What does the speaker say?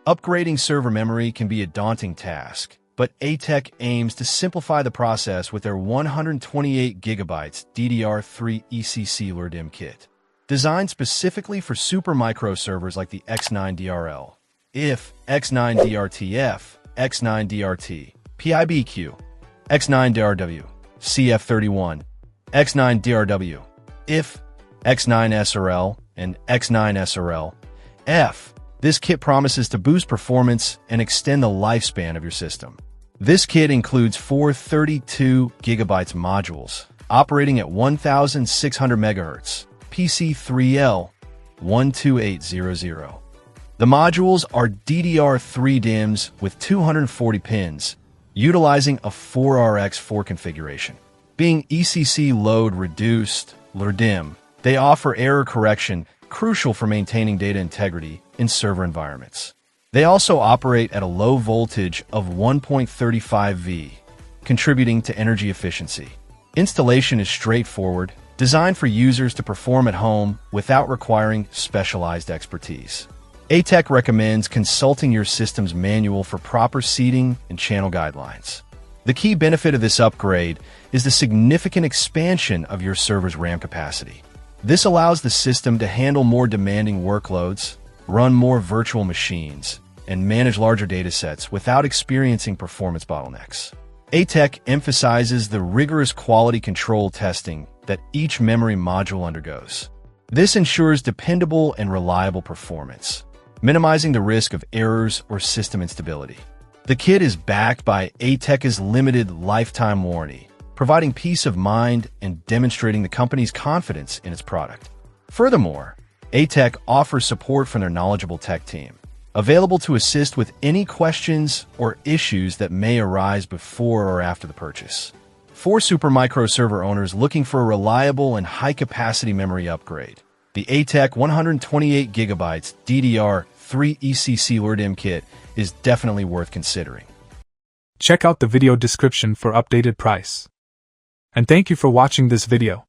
Upgrading server memory can be a daunting task, but ATEC aims to simplify the process with their 128GB DDR3 ECC LRDIMM kit. Designed specifically for Supermicro servers like the X9DRL, IF, X9DRTF, X9DRT, PIBQ, X9DRW, CF31, X9DRW, IF, X9SRL, and X9SRL, F. This kit promises to boost performance and extend the lifespan of your system. This kit includes 4 32GB modules operating at 1600 MHz, PC3L 12800. The modules are DDR3 DIMMs with 240 pins, utilizing a 4RX4 configuration. Being ECC load reduced LRDIMM, they offer error correction crucial for maintaining data integrity in server environments. They also operate at a low voltage of 1.35 V, contributing to energy efficiency. Installation is straightforward, designed for users to perform at home without requiring specialized expertise. ATEC recommends consulting your system's manual for proper seating and channel guidelines. The key benefit of this upgrade is the significant expansion of your server's RAM capacity. This allows the system to handle more demanding workloads, run more virtual machines, and manage larger datasets without experiencing performance bottlenecks. ATEC emphasizes the rigorous quality control testing that each memory module undergoes. This ensures dependable and reliable performance, minimizing the risk of errors or system instability. The kit is backed by ATEC's limited lifetime warranty, providing peace of mind and demonstrating the company's confidence in its product. Furthermore, ATEC offers support from their knowledgeable tech team, available to assist with any questions or issues that may arise before or after the purchase. For Supermicro server owners looking for a reliable and high-capacity memory upgrade, the ATEC 128GB DDR3 ECC LRDIMM kit is definitely worth considering. Check out the video description for updated price. And thank you for watching this video.